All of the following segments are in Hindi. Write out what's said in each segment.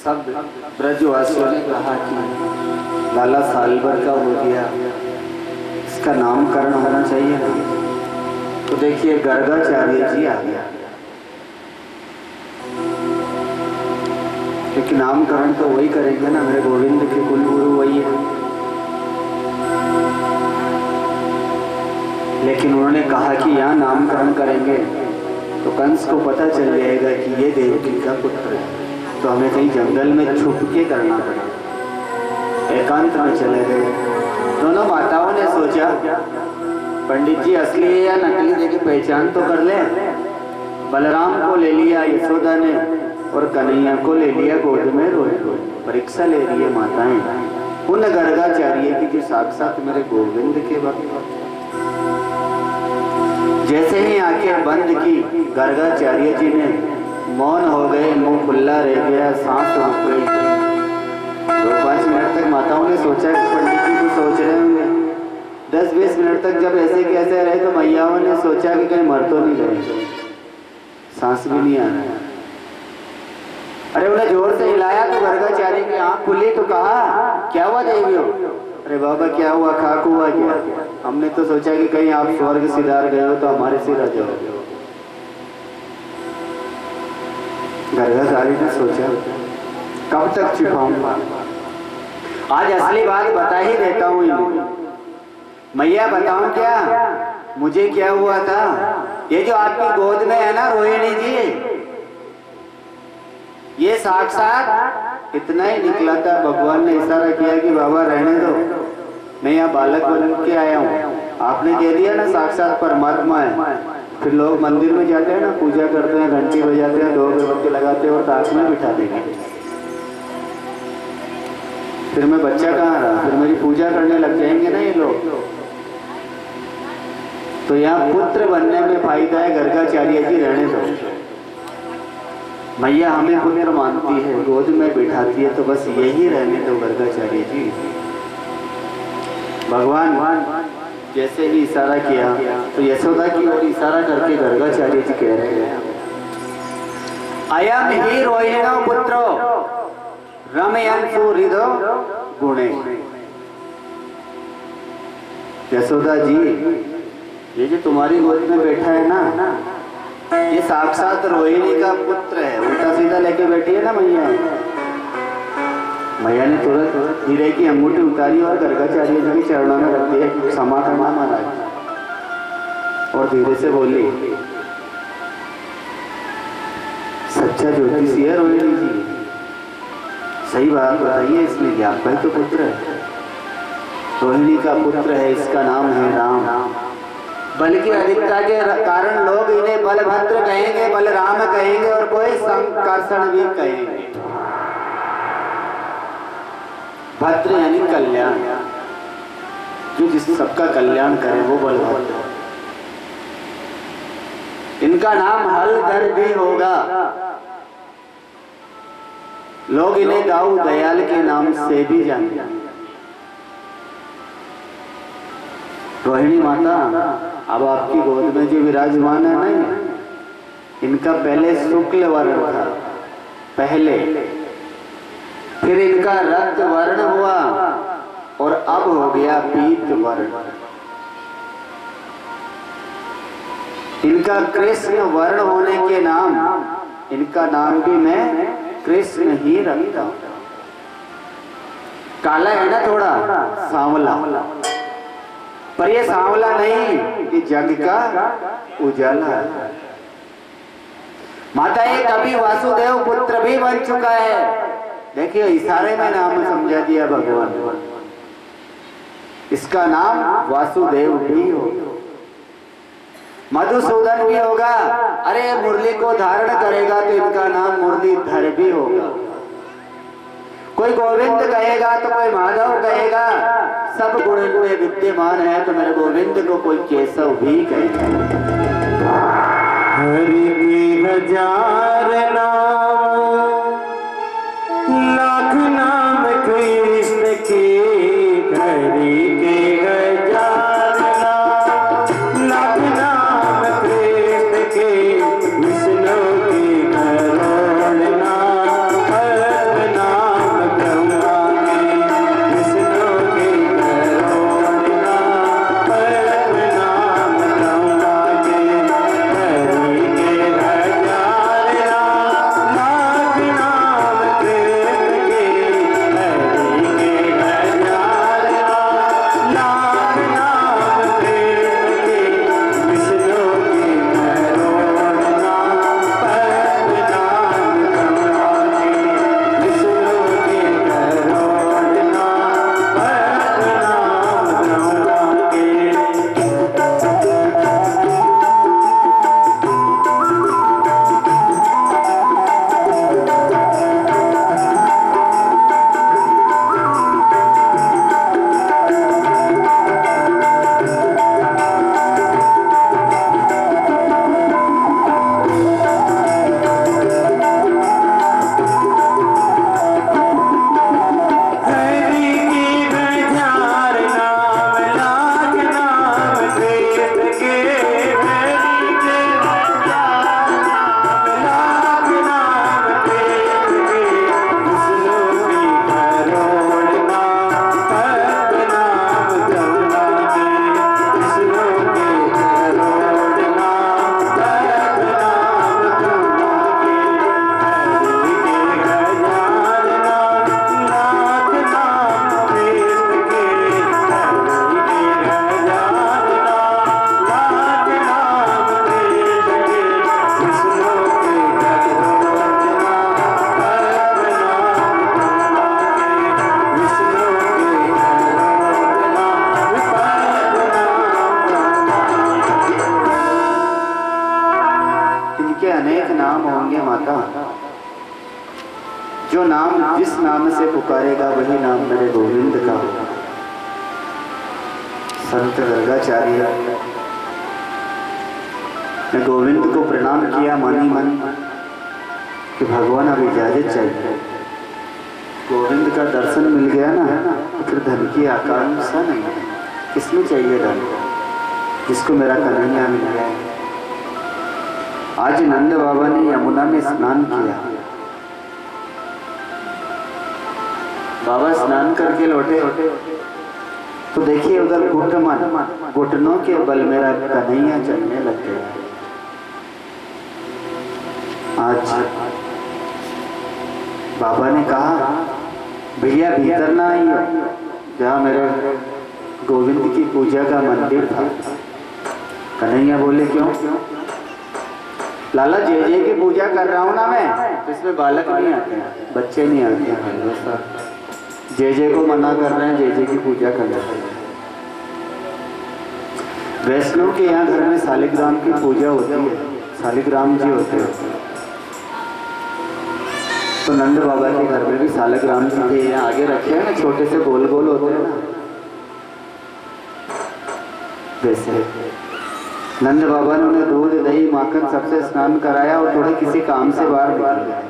सब ब्रजवासियों ने कहा कि लाला साल भर का हो गया, इसका नामकरण होना चाहिए ना। तो देखिए गर्गाचार्य जी आ गया, क्योंकि नामकरण तो वही करेंगे ना, मेरे गोविंद के कुलगुरु वही है। लेकिन उन्होंने कहा कि यहाँ नामकरण करेंगे तो कंस को पता चल जाएगा कि ये देवकी का पुत्र है, तो हमें कहीं जंगल में छुप के करना पड़ेगा। एकांत में चले गए। दोनों माताओं ने सोचा पंडित जी असली है या नकली देखिए पहचान तो कर ले। बलराम को ले लिया यशोदा ने और कन्हैया को ले लिया गोद में रोए रोए। परीक्षा ले रही है माताएं उन गर्गाचार्य की जो साक्षात मेरे गोविंद के भक्त। जैसे ही आंखें बंद की गर्गाचार्य जी ने मौन हो गए, मुंह खुला रह गया, सांस रुक गई। 2-5 मिनट तक माताओं ने सोचा कि पंडित जी कुछ सोच रहे होंगे। 10-20 मिनट तक जब ऐसे कैसे रहे तो मैयाओं ने सोचा कि कहीं मर तो नहीं गए, सांस भी नहीं आ रहा है। अरे उन्हें जोर से हिलाया तो गर्गाचार्य की आंख खुली तो कहा क्या हुआ देवियों? अरे बाबा क्या हुआ, खाक हुआ क्या? हमने तो सोचा कि कहीं आप स्वर्ग सिधार गए हो तो हमारे सिर आ जाओ। गर्गाचार्य ने सोचा कब तक छिपाऊंगा, आज असली बात बता ही देता हूँ इन्हें। मैया बताऊं क्या मुझे क्या हुआ था? ये जो आपकी गोद में है ना रोहिणी जी, ये साक्षात इतना ही निकला था। भगवान ने इशारा किया कि बाबा रहने दो, मैं यहाँ बालक बन के आया हूँ। आपने कह दिया ना साक्षात परमात्मा है। फिर लोग मंदिर में जाते हैं ना, पूजा करते हैं, घंटी बजाते हैं, 2 अगरबत्ती लगाते हैं और ताश में बिठा देंगे। फिर मैं बच्चा कहाँ रहा, फिर मेरी पूजा करने लग जाएंगे ना ये लोग। तो यहाँ पुत्र बनने में फायदा है। गर्गाचार्य जी रहने दो, मैया हमें पुत्र मानती है, गोद में बिठाती है, तो बस यही रहने दो गर्गाचार्य जी। भगवान जैसे ही इशारा किया तो यशोदा की ओर इशारा करके गर्गाचार्य जी कह रहे हैं अयम ही रोहिणो पुत्रो रमयंसु हृदो गुणे। यशोदा जी ये जो तुम्हारी गोद में बैठा है ना, ये साक्षात रोहिणी का पुत्र है। उल्टा सीधा लेके बैठी है ना मैया। मैया ने तुरंत हीरे की अंगूठी उतारी और गर्गाचार्य जी के चरणों में रख दिया, क्षमा करना महाराज। और धीरे से बोली सच्चा ज्योतिषी है रोहिणी जी, सही बात बताइए, इसमें क्या आपका ही तो पुत्र है। रोहिणी का पुत्र है, इसका नाम है राम। बल्कि अधिकता के कारण लोग इन्हें बलभद्र कहेंगे, बलराम कहेंगे और कोई संकर्षण भी कहेंगे। भद्र यानी कल्याण, जो जिस सबका कल्याण करे वो बलभद्र। इनका नाम हलधर भी होगा। लोग इन्हें दाऊ दयाल के नाम से भी जानते हैं। रोहिणी माता अब आपकी गोद में जो विराजमान है ना, इनका पहले शुक्ल वर्ण था पहले, फिर इनका रक्त वर्ण हुआ और अब हो गया पीत वर्ण। इनका कृष्ण वर्ण होने के नाम, इनका नाम भी मैं कृष्ण ही रखता हूं। काला है ना थोड़ा, सांवला, पर ये सांवला नहीं, ये जग का उजाला है। माता ये कभी वासुदेव पुत्र भी बन चुका है। देखिए इशारे में नाम समझा दिया भगवान। इसका नाम वासुदेव भी होगा, मधुसूदन भी होगा। अरे मुरली को धारण करेगा तो इनका नाम मुरलीधर भी होगा। कोई गोविंद कहेगा तो कोई माधव कहेगा, सब गुण इनमें विद्यमान है, तो मेरे गोविंद को कोई केशव भी कहेगा। हरि के 1000 नाम, लाख नाम कृष्ण के। हरि के 1000 नाम, लाख नाम कृष्ण के। विष्णु के करोड़ नाम, नाम जिस नाम से पुकारेगा वही नाम मेरे गोविंद का होगा। संत गर्गाचार्य ने गोविंद को प्रणाम किया मनी मन कि भगवान अब इजाजत चाहिए। गोविंद का दर्शन मिल गया ना, फिर धन की आकांक्षा नहीं है। किसमें चाहिए धन? जिसको मेरा कन्हैया मिल गया। आज नंद बाबा ने यमुना में स्नान किया। बाबा स्नान करके लौटे तो देखिए उधर घुटनों के बल मेरा कन्हैया चलने लग गया। आज बाबा ने कहा भैया भीतर ना आइए, जहाँ मेरे गोविंद की पूजा का मंदिर था। कन्हैया बोले क्यों? लाला जय जय की पूजा कर रहा हूँ ना मैं, तो इसमें बालक नहीं आते हैं, बच्चे नहीं आते हैं। जय जय को मना कर रहे हैं, जय जय की पूजा कर रहे हैं। वैष्णव के यहाँ घर में शालिग्राम की पूजा होती है, शालिग्राम जी होते हैं। तो नंद बाबा के घर में भी शालिग्राम जी थे, यहाँ आगे रखे हैं ना, छोटे से गोल गोल होते हैं ना, वैसे नंद बाबा ने उन्हें दूध दही माखन सबसे स्नान कराया और थोड़े किसी काम से बाहर निकल गए।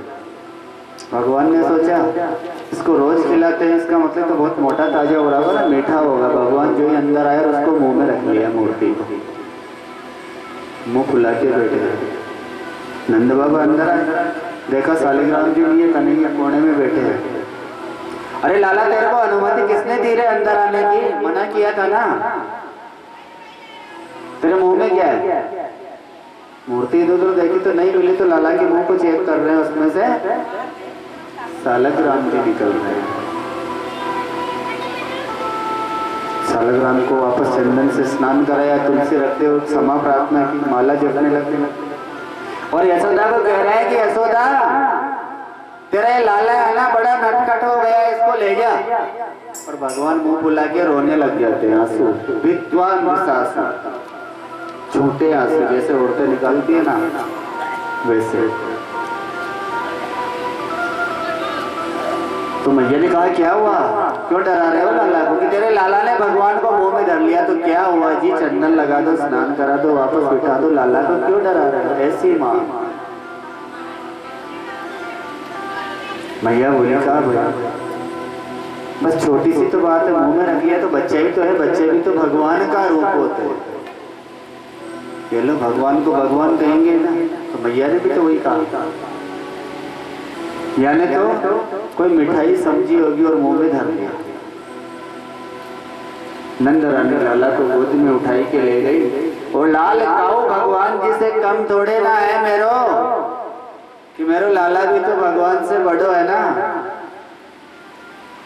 भगवान ने सोचा इसको रोज खिलाते हैं, इसका मतलब तो बहुत मोटा ताजा हो रहा होगा ना, मीठा होगा। भगवान जो ही अंदर आया और उसको मुंह में रख लिया, मूर्ति को मुंह खुला के बैठे। नंद बाबा अंदर आए, देखा शालिग्राम जी नहीं है, कन्हैया कोने में बैठे हैं। अरे लाला तेरे को अनुमति किसने दी रे अंदर आने की? मना किया था ना, तेरे मुंह में क्या है? मूर्ति इधर उधर देखी तो नहीं मिली, तो लाला के मुंह को चेक कर रहे हैं, उसमें से शालिग्राम जी निकल रहे हैं। शालिग्राम को वापस चंदन से स्नान कराया, तुलसी रखते हुए क्षमा प्रार्थना की, माला जपने लगते। और यशोदा को कह रहा है कि यशोदा तेरा ये लाला है ना, बड़ा नटखट हो गया, इसको ले जा। और भगवान मुंह फुला के रोने लग जाते हैं, आंसू विद्वान आंसू, झूठे आंसू, जैसे औरतें निकालती है ना वैसे। तो मैया ने कहा क्या हुआ, क्यों डरा रहे हो लाला को? कि तेरे लाला ने भगवान को मुंह में धर लिया। तो क्या हुआ जी? चंदन लगा दो, स्नान करा दो, वापस बिठा दो, लाला को क्यों डरा रहे हो? ऐसी माँ। मैया बोली कहा भैया बस छोटी सी तो बात है, मुंह में रख लिया तो बच्चे भी तो है, बच्चे भी तो भगवान का रूप होते हैं। ये लोग भगवान को भगवान कहेंगे ना, तो मैया ने भी तो वही कहा। यानी तो कोई मिठाई समझी होगी और मुंह में धर लिया। नंद रानी लाला को गोद में उठाई के ले गई और लाल काऊ भगवान जी से कम थोड़े ना है मेरो, कि मेरो लाला भी तो भगवान से बड़ो है ना।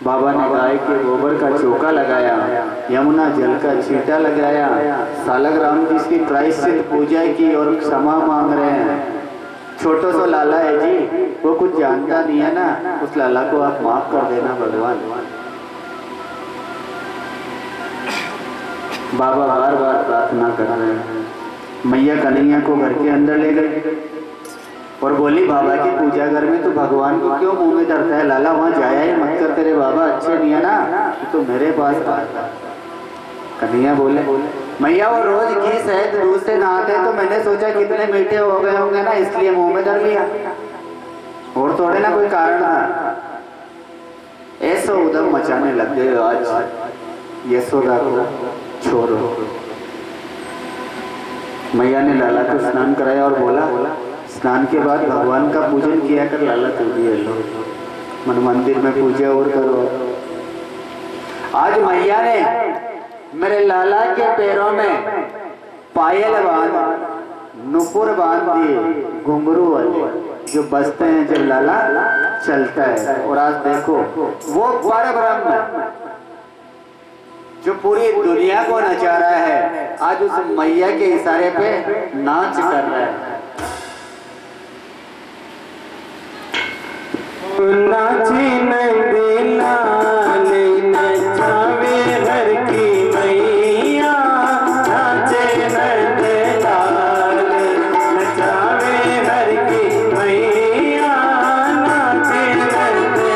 बाबा ने गाय के गोबर का चौका लगाया, यमुना जल का छींटा लगाया, शालिग्राम जी की प्रायश्चित पूजा की और क्षमा मांग रहे हैं। छोटो सा लाला है जी, वो कुछ जानता नहीं है ना, उस लाला को आप माफ कर देना भगवान। बाबा बार बार प्रार्थना कर रहे हैं। मैया कन्हैया को घर के अंदर ले गई और बोली बाबा की पूजा घर में तो भगवान को क्यों मुंह में धरता है? लाला वहां जाया ही मत कर, तेरे बाबा अच्छे नहीं है ना, तो मेरे पास आता। कन्हैया बोले मैया वो रोज घी शहद दूध से नहाते, तो मैंने सोचा कितने मीठे हो गए होंगे ना, इसलिए मुंह में धर लिया, और थोड़े ना कोई कारण था। ऐसा उधम मचाने लग गए। आज यशोदा को छोड़ो। मैया ने लाला को स्नान कराया और बोला स्नान के बाद भगवान का पूजन किया कर लाला, तू भी लो मन मंदिर में पूजा और करो। आज मैया ने मेरे लाला के पैरों में पायल बांध, नुपुर बांध दिए, घुंघरू वाले जो बजते हैं जब लाला चलता है। और आज देखो वो पर ब्रह्म जो पूरी दुनिया को नचा रहा है, आज उस मैया के इशारे पे नाच कर रहा है। नाची नंदी लाले नचावे हर की मैया, नाचे नंदी लाले नचावे हर की मैया, नाचे नंदी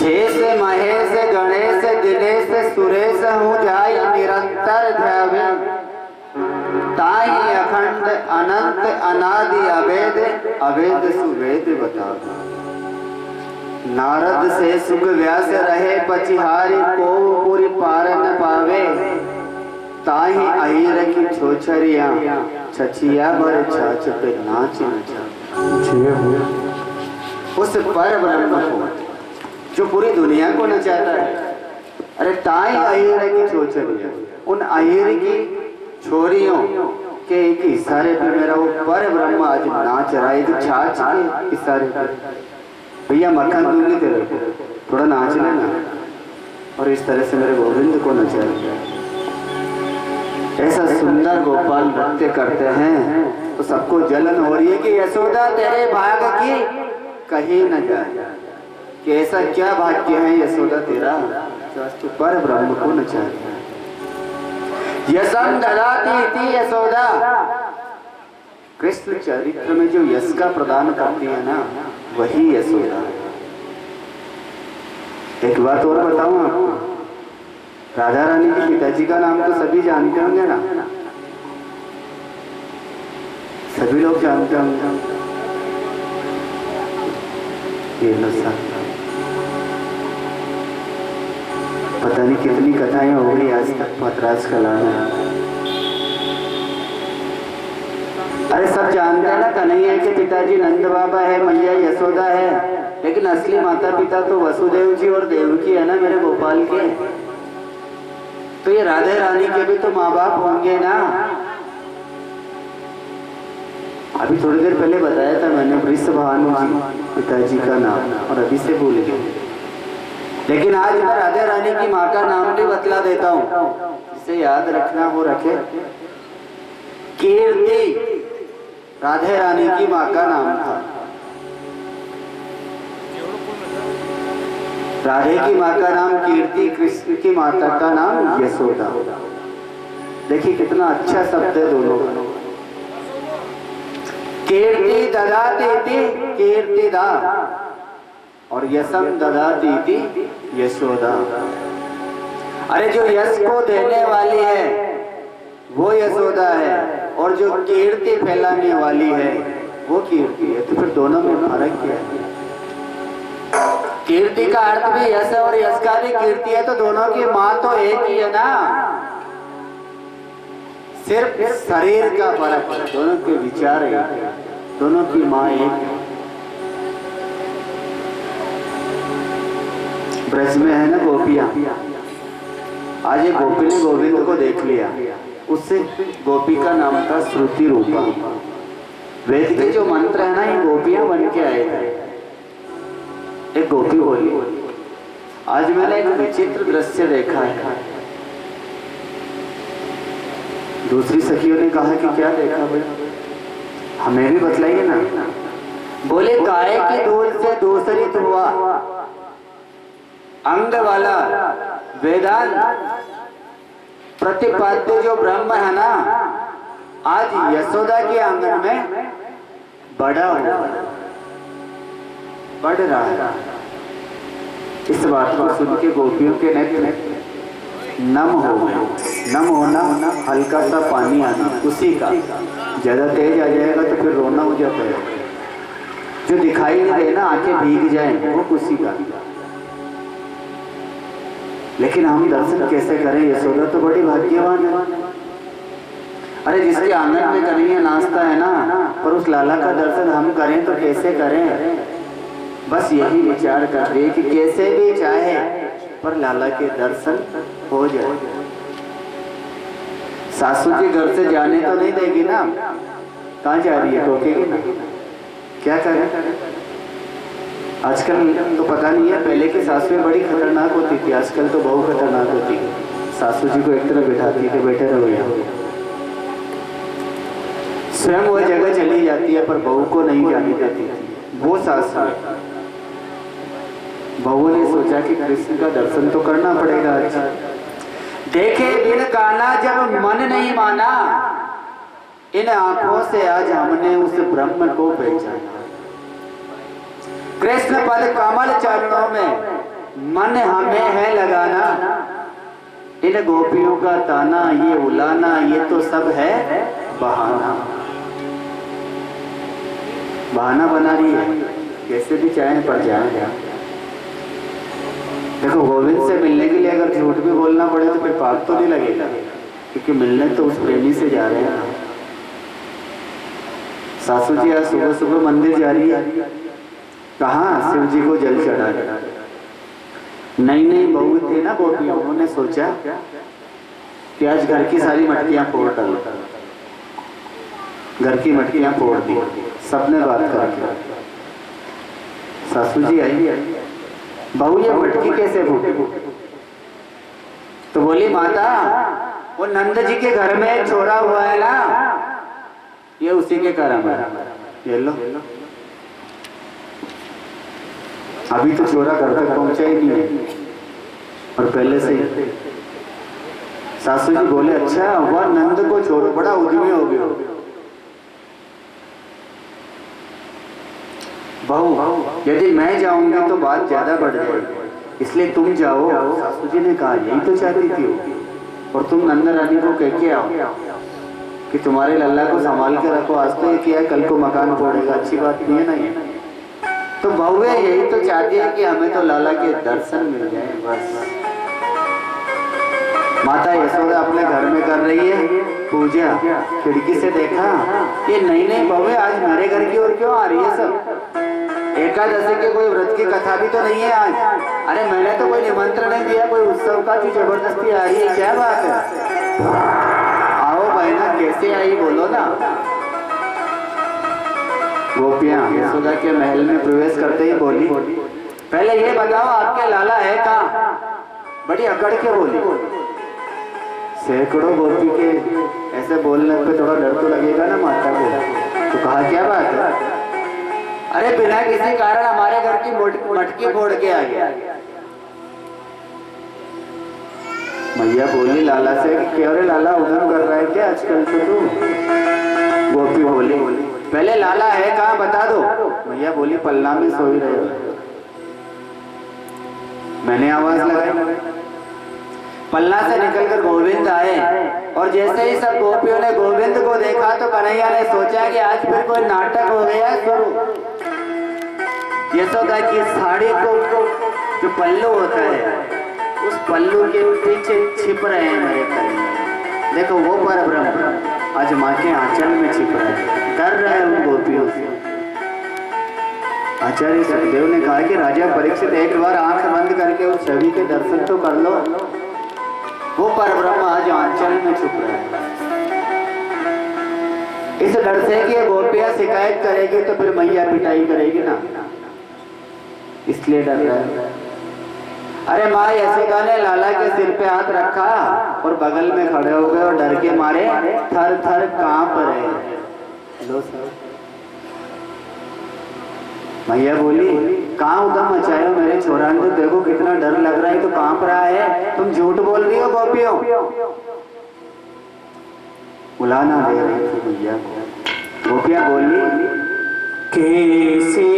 शेष महेश गणेश दिनेश सुरेश हूँ जाय निरंतर ध्यावे ताई अखंड अनंत अनादि अवेद अवेद सुवेद बता। नारद से सुख व्यास रहे पचिहारी को पूरी पार न पावे ताही अहिर की छोछरिया छछिया भर छाछ पे नाच नचा। उस पर ब्रह्म को जो पूरी दुनिया को नचाता है, अरे ताई अहिर की छोछरिया, उन अहिर की छोरियों के एक इशारे पर मेरा वो पर ब्रह्म आज नाच रहा है। छाछ के इशारे पर भैया मक्खन दूंगी तेरे को, थोड़ा नाच लेना। और इस तरह से मेरे गोविंद को नचाया। ऐसा सुंदर गोपाल नृत्य करते हैं तो सबको जलन हो रही है कि यशोदा तेरे भाग की कहीं न जाए, कि ऐसा क्या भाग्य है यशोदा तेरा तो पर ब्रह्म को नचाया। यशम ददाती थी यशोदा, कृष्ण चरित्र में जो यश का प्रदान करती है ना वही यशोदा। एक बात और बताऊं आपको, राधा रानी के पिताजी का नाम तो सभी जानते होंगे ना, सभी लोग जानते होंगे। ये नशा पता नहीं कितनी कथाएं हो गई आज तक पतराज कला में। अरे सब जानते हैं ना, कन्हैया के पिताजी नंद बाबा है, मैया यशोदा है, लेकिन असली माता पिता तो वसुदेव जी और देवकी है ना मेरे गोपाल के। तो ये राधे रानी के भी तो माँ बाप होंगे ना। अभी थोड़ी देर पहले बताया था मैंने वृषभानु जी पिताजी का नाम, और अभी से भूल गए। लेकिन आज मैं राधे रानी की माँ का नाम भी बतला देता हूँ, जिसे याद रखना हो रखे। कीर्ति राधे रानी की माँ का नाम था। राधे की माँ का नाम कीर्ति, कृष्ण की माता का नाम यशोदा। देखिए कितना अच्छा शब्द है दोनों का। कीर्ति ददाती थी कीर्तिदा और यशम ददाती थी यशोदा। अरे जो यश को देने वाली है वो यशोदा है, और जो कीर्ति फैलाने वाली है वो कीर्ति है। तो फिर दोनों में फर्क क्या है? कीर्ति का अर्थ भी यश है और यश का भी कीर्ति है, तो दोनों की माँ तो एक ही है ना, सिर्फ शरीर का फर्क है, दोनों के विचार एक है, दोनों की माँ एक है। ब्रज में है ना गोपियां, आज एक गोपी ने गोविंद को देख लिया, उससे गोपी का नाम था श्रुति रूपा। वेद के जो मंत्र है ना ये गोपियां बन के आए थे। एक गोपी बोली, आज मैंने एक विचित्र दृश्य देखा है। दूसरी सखियों ने कहा कि क्या देखा भाई, हमें भी बतलाइए ना। बोले गाय की दूध से दूसरित हुआ अंग वाला वेदांत प्रतिपाद्य जो ब्रह्म है ना, आज यशोदा के आंगन में बड़ा हुआ, बढ़ रहा है। इस बात को सुन के गोपियों के नेत्र नम हो गए। नम होना हल्का सा पानी आना, उसी का। ज्यादा तेज आ जाएगा तो फिर रोना हो जाता है। जो दिखाई नहीं देना, आंखें भीग जाए, वो उसी का। लेकिन हम दर्शन कैसे करें? यशोदा तो बड़ी भाग्यवान है। अरे जिसके आंगन में कन्हैया नाचता है ना, पर उस लाला का दर्शन हम करें तो कैसे करें? बस यही विचार कर रहे कि कैसे भी चाहे पर लाला के दर्शन हो जाए। सासू जी घर से जाने तो नहीं देगी ना, कहाँ जा रही है, टोकेगी ना, क्या करें? आजकल तो पता नहीं है, पहले की सासुएं बड़ी खतरनाक होती थी, आजकल तो बहुत खतरनाक होती है। सासू जी को एक तरफ बिठाती है, बैठे रहो यहाँ, स्वयं वो जगह चली जाती है पर बहू को नहीं जाने देती। वो सासू, बहू ने सोचा कि कृष्ण का दर्शन तो करना पड़ेगा आज। देखे बिन काना जब मन नहीं माना, इन आंखों से आज हमने उस ब्रह्म को पहचाना। कृष्ण पद कमल चरणों में मन हमें है लगाना, इन गोपियों का ताना, ये उलाना, ये तो सब है बहाना। बहाना बना रही है, कैसे भी चाहे पड़ जाए। देखो गोविंद से मिलने के लिए अगर झूठ भी बोलना पड़े तो फिर पाप तो नहीं लगेगा, क्योंकि मिलने तो उस प्रेमी से जा रहे हैं। सासू जी आज सुबह सुबह मंदिर जा रही है, कहाँ शिव जी को जल चढ़ा रहा। नई नई बहू थे ना गोपियां, उन्होंने सोचा कि आज घर की सारी मटकियां फोड़ डालो। घर की मटकियां फोड़ दी, सबने बात करके। सासू जी आई, बहू ये मटकी कैसे फूटी? तो बोली माता वो नंद जी के घर में एक छोरा हुआ है ना, ये उसी के कर्म है। ये लो, अभी तो छोरा घर तक पहुंचा ही नहीं है और पहले से ही। सासू जी बोले अच्छा वह नंद को छोड़ो, बड़ा उद्यमी हो गया। बहू यदि मैं जाऊंगी तो बात ज्यादा बढ़ जाएगी, इसलिए तुम जाओ। सासू जी ने कहा यही तो चाहती थी वो, और तुम नंद रानी को कह के आओ कि तुम्हारे लल्ला को संभाल के रखो, आज तो ये किया कल को मकान फोड़ेगा, अच्छी बात नहीं है ना ये। तो बहुए यही तो चाहती है कि हमें तो लाला के दर्शन मिल जाए बस। माता यशोदा अपने घर में कर रही है पूजा, खिड़की से देखा ये नई नई बहुए आज मेरे घर की ओर क्यों आ रही है सब? एकादशी के कोई व्रत की कथा भी तो नहीं है आज। अरे मैंने तो कोई निमंत्रण नहीं दिया, कोई उत्सव का जो जबरदस्ती आ रही है, क्या बात है? आओ बहना, कैसे आई बोलो ना। गोपियां यशोदा के महल में प्रवेश करते ही बोली पहले ये बताओ आपके लाला है कहाँ? बड़ी अकड़ के बोली। सैकड़ों गोपी के ऐसे बोलने पे थोड़ा डर तो लगेगा ना माता को। तो कहा क्या बात है? अरे बिना किसी कारण हमारे घर की मटकी फोड़ के आ गया। मैया बोली लाला से कि अरे लाला उधर कर रहा है क्या आजकल तो तू? गोपी बोली पहले लाला है कहाँ बता दो। मैया बोली पल्ला में सो ही रहे हो। मैंने आवाज लगाई, पल्ला से निकलकर गोविंद आए, और जैसे ही सब गोपियों ने गोविंद को देखा तो कन्हैया ने सोचा कि आज फिर कोई नाटक हो गया शुरू। यशोदा की साड़ी को जो पल्लू होता है उस पल्लू के पीछे छिप रहे हैं मेरे कन्हैया। देखो वो परब्रह्म आज माँ के आंचल में छिप रहे हैं, डर रहे हैं उन गोपियों से। आचार्य सुखदेव ने कहा कि राजा परीक्षित एक बार आंख बंद करके उस छवि के दर्शन तो कर लो। वो परब्रह्म आज आंचल में छुप रहा है। इस डर से कि गोपियां शिकायत करेगी तो फिर मैया पिटाई करेगी ना, इसलिए डर रहा है। अरे माँ यशोदा ने लाला के सिर पे हाथ रखा और बगल में खड़े हो गए और डर के मारे थर थर कांप रहे। लो सर, मैया बोली कहाँ उदम मचाए हो मेरे छोरा ने, देखो कितना डर लग रहा है तो कांप रहा है, तुम झूठ बोल रही हो गोपियों। बुलाना दे रही थी मैया को। गोपियां बोली कैसे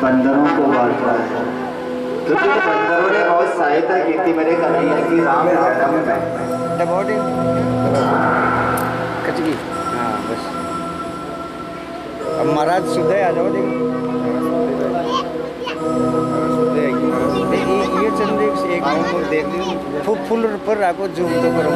बंदरों को बांटता है, क्योंकि बंदरों ने बहुत सहायता की थी मेरे कन्हैया की राम जन्म में। कचगी हाँ बस अब महाराज सुधे आ जाओ देखो ये चंद्र एक नंबर देख लो फुल पर रखो जूम तो करो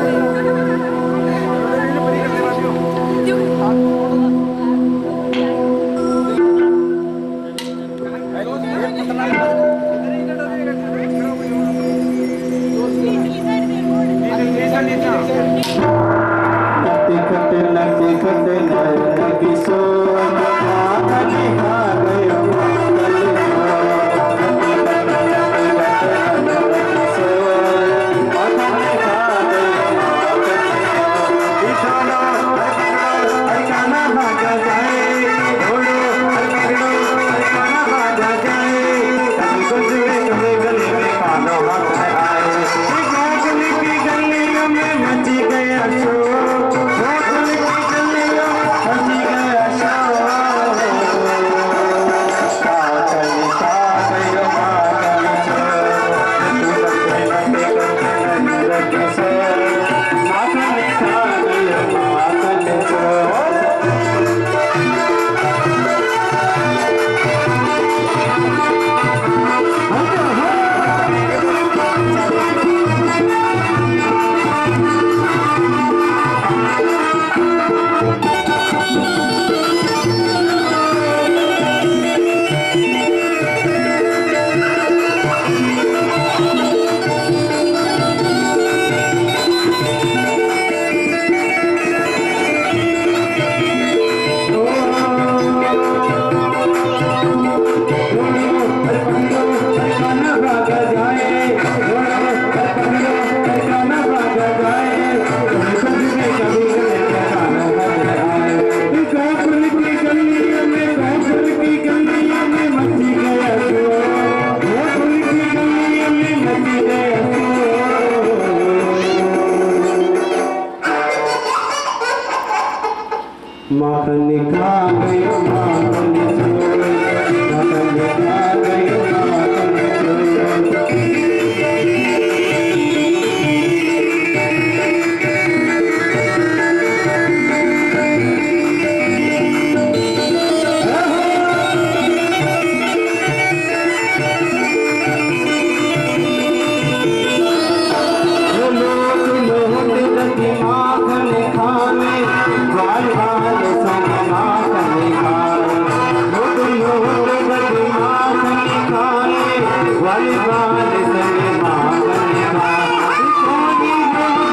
माखन खा गयो माखन चोरी माखन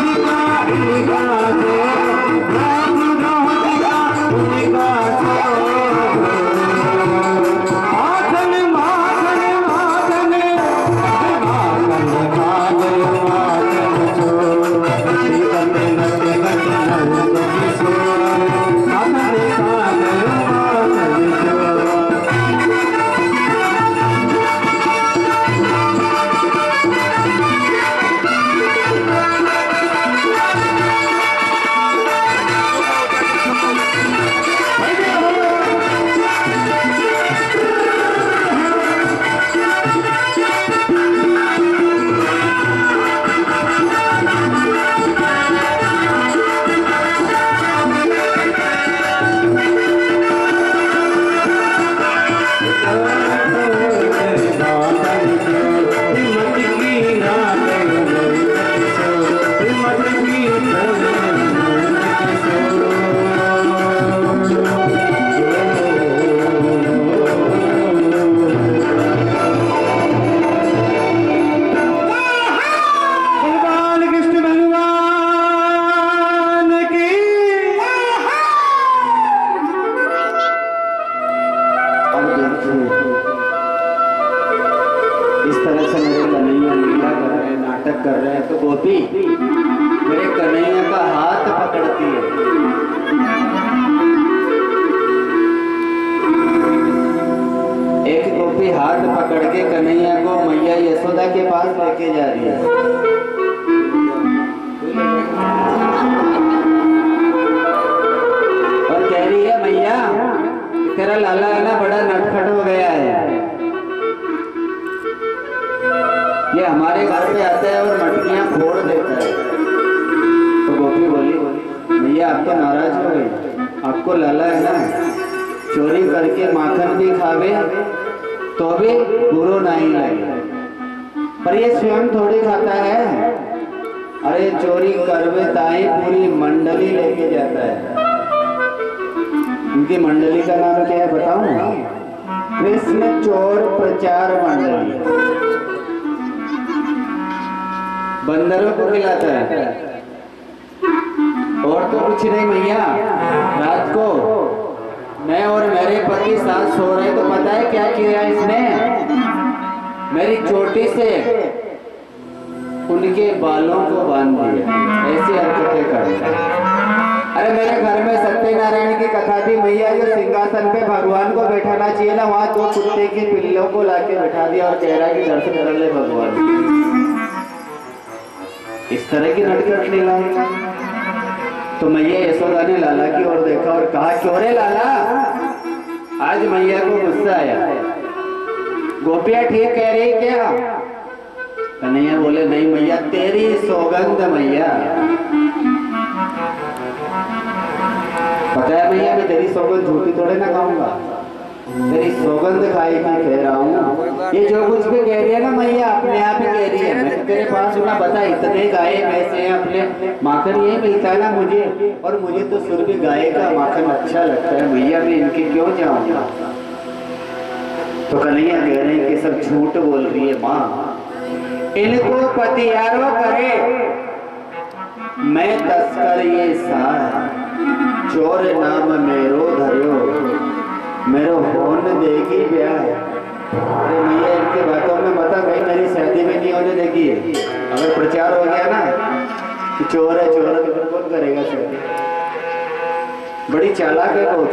खा गयो माखन कर रहे हैं तो गोपी मेरे कन्हैया का हाथ पकड़ती है। एक गोपी हाथ पकड़ के कन्हैया को मैया यशोदा के पास लेके जा रही है और कह रही है मैया तेरा लाला है ना बड़ा नटखट हो गया है, हमारे घर पे आता है और मटकियां फोड़ देता है। तो गोपी बोली, भैया आप तो नाराज हो गए, आपको लाला है ना, चोरी करके माखन भी खावे तो भी बुरो नहीं लगे, पर ये स्वयं थोड़ी खाता है। अरे चोरी करवे ताई पूरी मंडली लेके जाता है। उनकी मंडली का नाम क्या है बताऊं? कृष्ण चोर प्रचार मंडली। बंदरों को खिलाता है और तो कुछ नहीं भैया। रात को मैं और मेरे पति साथ सो रहे तो पता है क्या किया इसने? मेरी चोटी से उनके बालों को बांध दिया। ऐसी हरकतें करता है। अरे मेरे घर में सत्यनारायण की कथा थी, मैया जो सिंहासन पे भगवान को बैठाना चाहिए ना, वहां दो कुत्ते के पिल्लों को लाके बैठा दिया और कह रहा है कि दर्शन कर ले भगवान। इस तरह की नटखट लीला। तो मैया यशोदा ने लाला की ओर देखा और कहा, क्यों रे लाला? आज मैया को गुस्सा आया। गोपियां ठीक कह रही क्या? कन्हैया बोले, नहीं मैया, तेरी सौगंध मैया। पता है भैया, मैं तेरी सौगंध झूठी थोड़े ना खाऊंगा, तेरी सौगंध खाई मैं कह रहा हूँ। ये जो कुछ भी कह रही है ना मैया, अपने आप ही कह रही है। मैं तेरे पास सुना, बता इतने गाय भैंसे हैं अपने, माखन यही मिलता है ना मुझे, और मुझे तो शुद्ध गाय का माखन अच्छा लगता है भैया, मैं इनके क्यों जाऊंगा? तो कन्हैया कह रहे हैं कि सब झूठ बोल रही है माँ, इनको पतियारो करे, मैं तस्कर ये सार, चोर नाम मेरो धर्यो, मेरो होन देगी ब्याह। अरे भैया इनकी बातों में बता, भाई मेरी शादी में नहीं होने देगी। अगर प्रचार हो गया ना कि चोर है तो फिर कौन करेगा शादी? बड़ी चालाक है बहुत,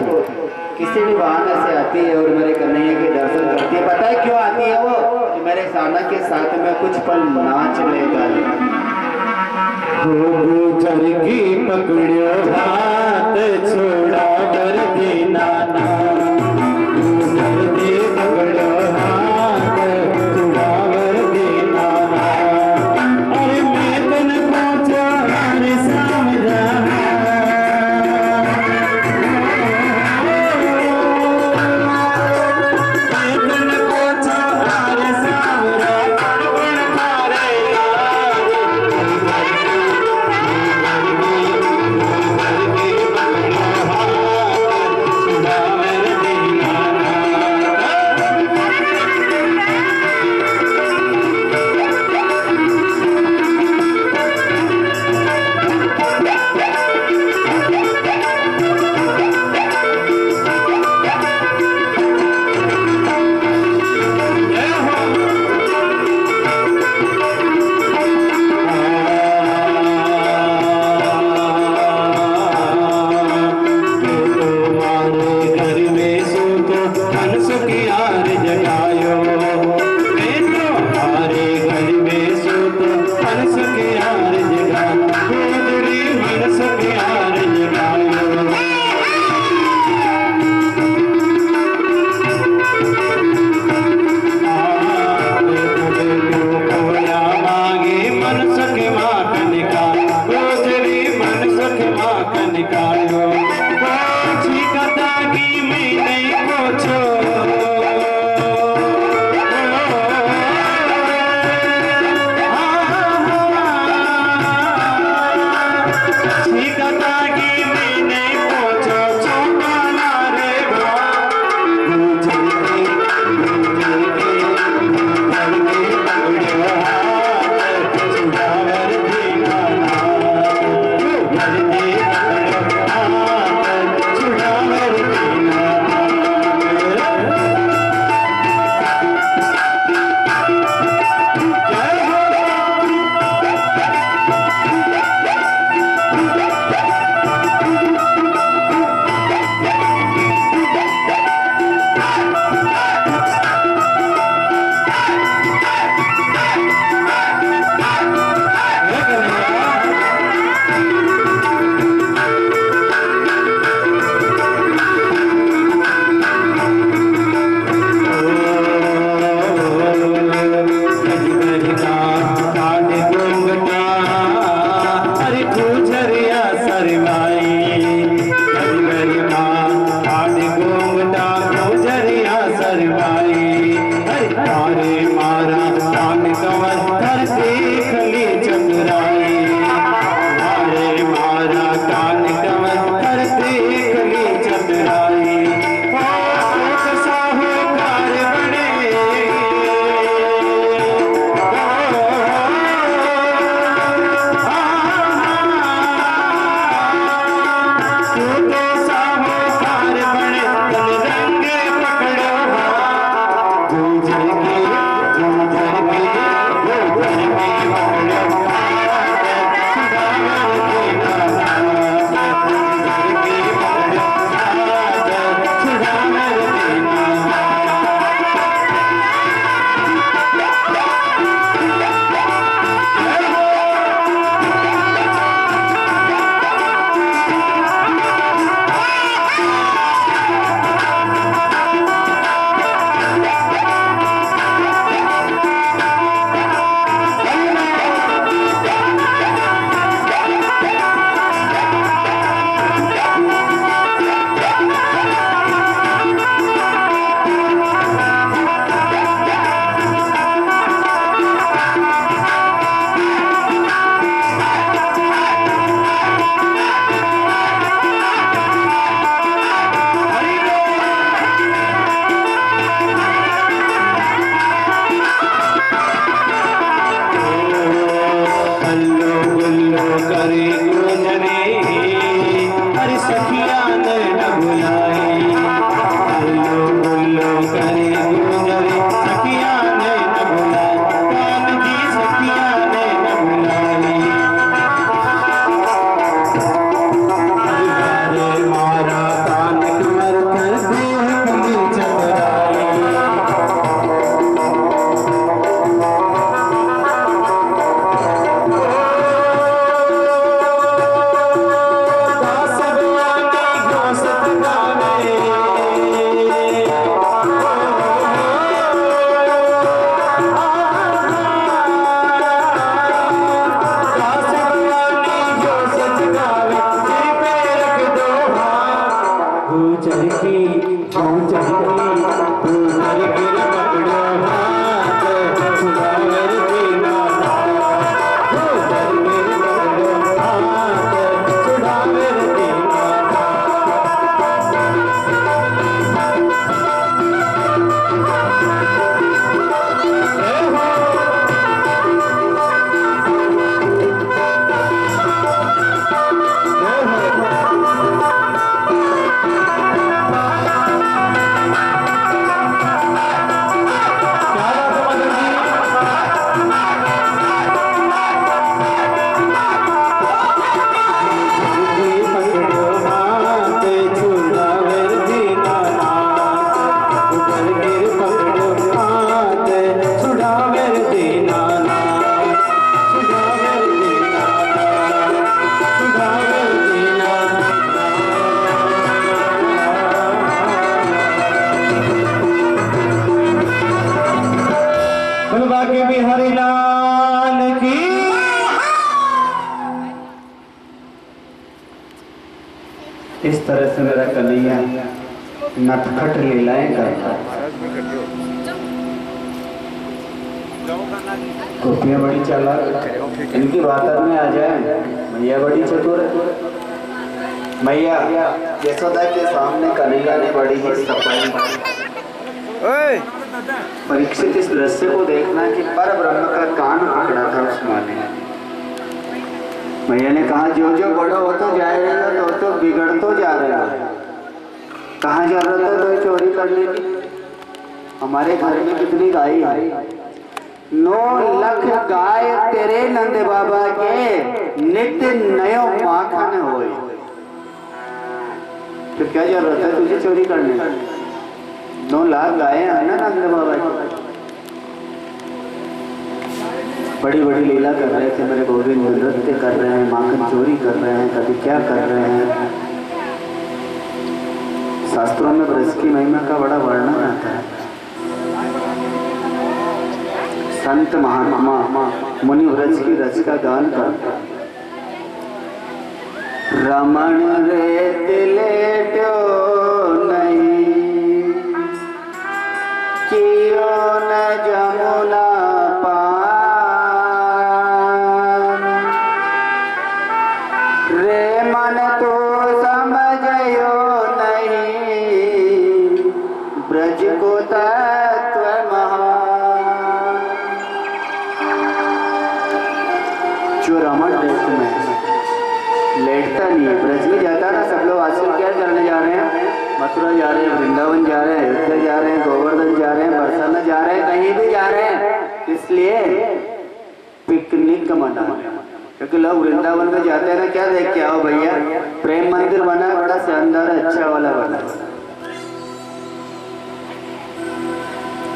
किसी भी बहाने से आती है और मेरे कन्हैया के दर्शन करती है। पता है क्यों आती है वो? कि मेरे साना के साथ में कुछ पल नाच लेगा। गुजर की पकड़ियो हाथ छोड़ा कर देना ना, गुजर की पकड़ियो हाथ छोड़ा कर देना ना। अरे मैं तन पहुंचा हर समझा, की पहुंचल की तू घर गिर पकड़ो हाथ छुड़ावे रे दीनानाथ तू घर गिर पकड़ो हाथ छुड़ावे रे दीनानाथ बाकी बिहारी लाल की इस तरह से मेरा कन्हैया नटखट लीलाएं करता है। गोपियां बड़ी चालाक, इनकी बात में आ जाए। मैया बड़ी चतुर है। मैया यशोदा के सामने कन्हैया ने बड़ी ही सफाई। परीक्षित इस दृश्य को देखना कि पर ब्रह्म का कान पकड़ा था उस माँ ने। मैया ने कहा जो जो बड़ा होता जाएगा तो बिगड़ तो जा रहा है। कहाँ जा रहा था तो चोरी करने की? हमारे घर में कितनी गाय है? 9 लाख गाय तेरे नंद बाबा के नित्य नयो माखन होए। तो क्या जरूरत है तुझे चोरी करने की? 9 लाख गायें हैं ना नंद बाबा की। बड़ी बड़ी लीला कर रहे थे मेरे गोविंद, नृत्य कर रहे हैं, माखन चोरी कर रहे हैं, कभी क्या कर रहे हैं। शास्त्रों में ब्रज की महिमा का बड़ा वर्णन आता है। संत महात्मा मुनि व्रज की रच का गान करता है। रमण रे दिलेटो नहीं कियो न जमुना पार रे मन तो समझयो नहीं ब्रज को तत्व महान। जो रमण देश में लेटता नहीं है, ब्रज में जाता ना, सब लोग आजकल क्या करने जा रहे हैं? मथुरा जा रहे हैं, वृंदावन जा रहे हैं, अयोध्या जा रहे हैं, गोवर्धन जा रहे हैं, बरसाना जा रहे हैं, कहीं भी जा रहे हैं। इसलिए पिकनिक मनाने, क्योंकि लोग वृंदावन में जाते हैं ना, क्या देख के आओ भैया? प्रेम मंदिर बना, बड़ा शानदार अच्छा वाला बना।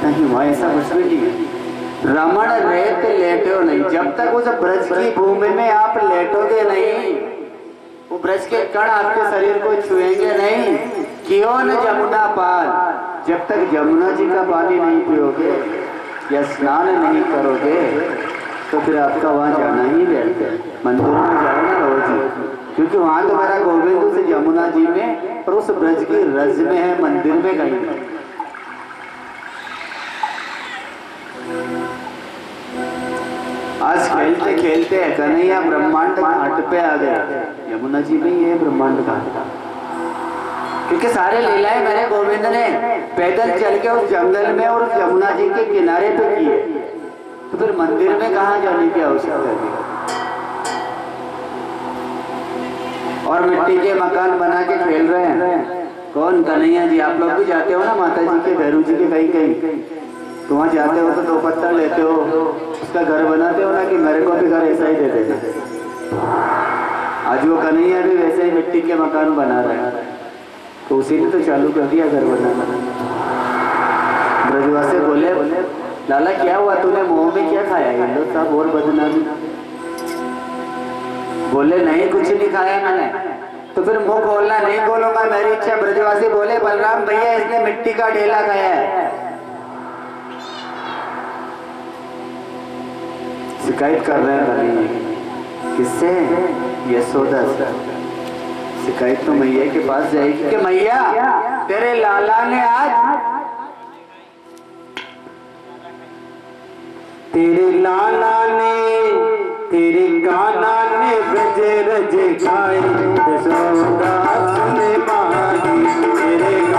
नहीं, वहाँ ऐसा कुछ भी नहीं है। रमण रेत लेटो नहीं, जब तक उस ब्रज की भूमि में आप लेटोगे नहीं, वो ब्रज के कण आपके शरीर को छुएंगे नहीं। क्यों न जमुना पार, जब तक जमुना जी का पानी नहीं पियोगे या स्नान नहीं करोगे तो फिर आपका वहाँ जाना ही व्यर्थ है। मंदिर में जाओ ना रोज, क्योंकि वहाँ तो मेरा गोविंद उस जमुना जी में और उस ब्रज की रज में है, मंदिर में कहीं नहीं। आज खेलते खेलते कन्हैया ब्रह्मांड घाट पे आ गया। यमुना जी में ही है ब्रह्मांड घाट, क्योंकि सारे लीलाएं मेरे गोविंद ने पैदल चल के उस जंगल में और यमुना जी के किनारे पे किए, तो फिर मंदिर में कहाँ जाने की आवश्यकता है? और मिट्टी के मकान बना के खेल रहे हैं कौन? कन्हैया जी। आप लोग भी जाते हो ना माता जी के, भैरू जी के, कहीं कहीं तो वहाँ जाते हो तो 2 पत्थर लेते हो, उसका घर बनाते हो ना, कि मेरे को भी घर ऐसा ही दे देते। आज वो कन्हैया भी वैसे ही मिट्टी के मकान बना रहे हैं, तो उसी ने तो चालू कर दिया घर बनाना। ब्रजवासी बोले, लाला क्या हुआ, तूने मुंह में क्या खाया? हिंदू साहब और बदनामी। बोले नहीं, कुछ नहीं खाया मैंने। तो फिर मुंह खोलना? नहीं खोलूंगा, मेरी इच्छा। ब्रजवासी बोले, बलराम भैया इसने मिट्टी का ढेला खाया है। शिकायत कर रहे हैं। किससे? यशोदा से। शिकायत तो मैया के पास जाएगी कि मैया तेरे लाला ने आज तेरे लाला ने तेरे काना ने ब्रज रज खाए, यशोदा सुने माही तेरे